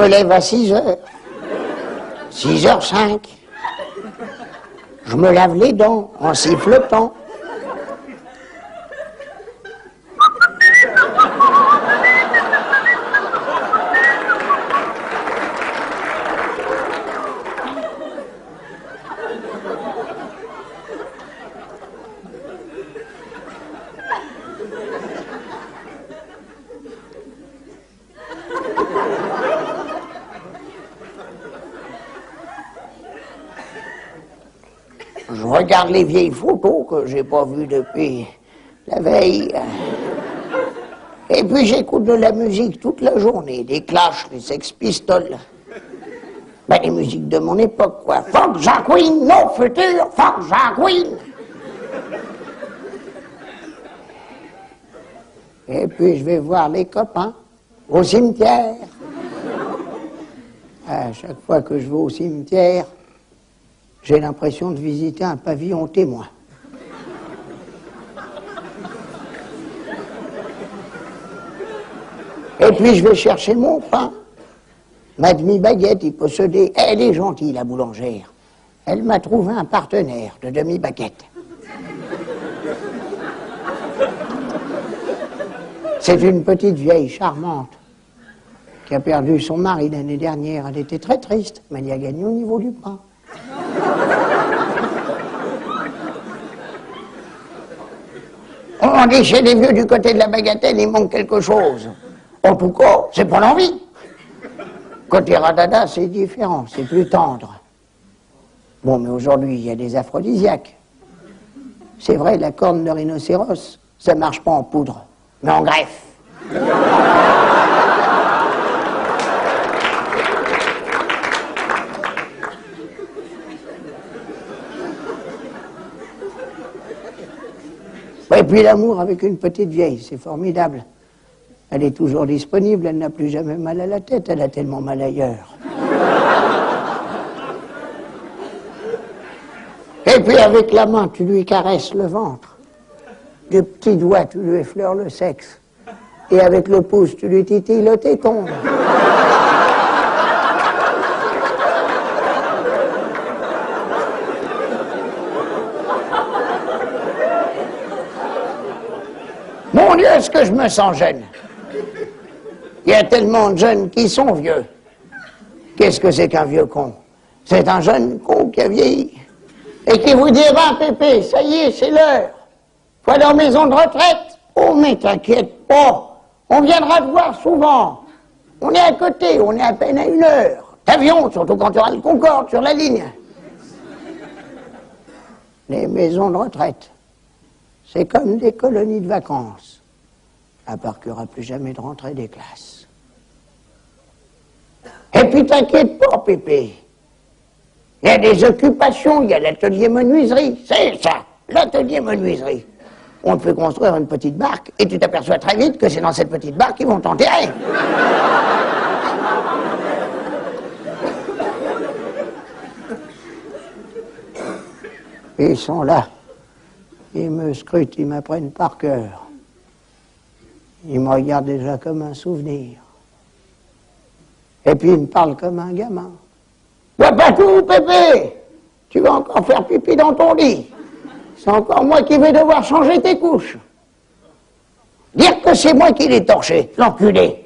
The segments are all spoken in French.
me lève à 6 heures. 6h05. Je me lave les dents en sifflotant. Je regarde les vieilles photos que j'ai pas vues depuis la veille. Et puis j'écoute de la musique toute la journée, des Clash, les Sex Pistols. Ben, les musiques de mon époque, quoi. Fuck Jacqueline, nos futurs, fuck Jacqueline. Et puis je vais voir les copains au cimetière. À chaque fois que je vais au cimetière, j'ai l'impression de visiter un pavillon témoin. Et puis je vais chercher mon pain. Ma demi-baguette, il possédait... Elle est gentille, la boulangère. Elle m'a trouvé un partenaire de demi-baguette. C'est une petite vieille charmante qui a perdu son mari l'année dernière. Elle était très triste, mais elle y a gagné au niveau du pain. On dit chez les vieux du côté de la bagatelle, il manque quelque chose. En tout cas, c'est pas l'envie. Côté radada, c'est différent, c'est plus tendre. Bon, mais aujourd'hui, il y a des aphrodisiaques. C'est vrai, la corne de rhinocéros, ça marche pas en poudre, mais en greffe. Et puis l'amour avec une petite vieille, c'est formidable. Elle est toujours disponible, elle n'a plus jamais mal à la tête, elle a tellement mal ailleurs. Et puis avec la main, tu lui caresses le ventre. Du petit doigt, tu lui effleures le sexe. Et avec le pouce, tu lui titilles le téton. Mon Dieu, est-ce que je me sens jeune? Il y a tellement de jeunes qui sont vieux. Qu'est-ce que c'est qu'un vieux con? C'est un jeune con qui a vieilli. Et qui vous dira, Pépé, ça y est, c'est l'heure. Faut aller en maison de retraite. Oh, mais t'inquiète pas. On viendra te voir souvent. On est à côté, on est à peine à 1 heure. D'avion, surtout quand tu auras le Concorde sur la ligne. Les maisons de retraite, c'est comme des colonies de vacances. À part qu'il n'y aura plus jamais de rentrée des classes. Et puis t'inquiète pas, Pépé. Il y a des occupations, il y a l'atelier menuiserie. C'est ça, l'atelier menuiserie. On te fait construire une petite barque et tu t'aperçois très vite que c'est dans cette petite barque qu'ils vont t'enterrer. Ils sont là. Ils me scrutent, ils m'apprennent par cœur. Ils me regardent déjà comme un souvenir. Et puis ils me parlent comme un gamin. Bois pas tout, Pépé! Tu vas encore faire pipi dans ton lit. C'est encore moi qui vais devoir changer tes couches. Dire que c'est moi qui l'ai torché, l'enculé.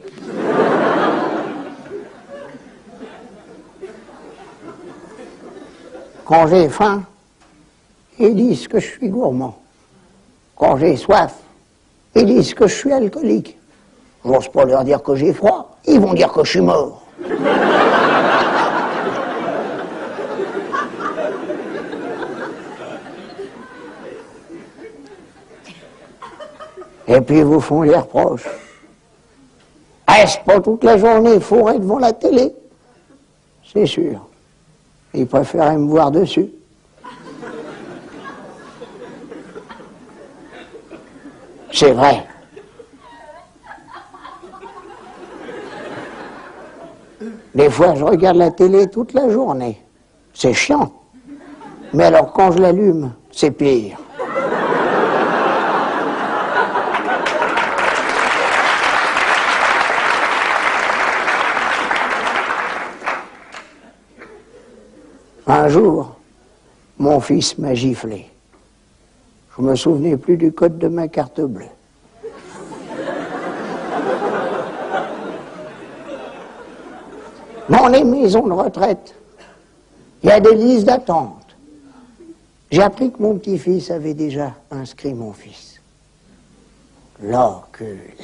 Quand j'ai faim, ils disent que je suis gourmand. Quand j'ai soif, ils disent que je suis alcoolique. J'ose pas leur dire que j'ai froid, ils vont dire que je suis mort. Et puis ils vous font des reproches. Est-ce pas toute la journée fourré devant la télé? C'est sûr. Ils préféraient me voir dessus. C'est vrai. Des fois, je regarde la télé toute la journée. C'est chiant. Mais alors, quand je l'allume, c'est pire. Un jour, mon fils m'a giflé. Je me souvenais plus du code de ma carte bleue. Dans les maisons de retraite, il y a des listes d'attente. J'ai appris que mon petit-fils avait déjà inscrit mon fils. L'enculé.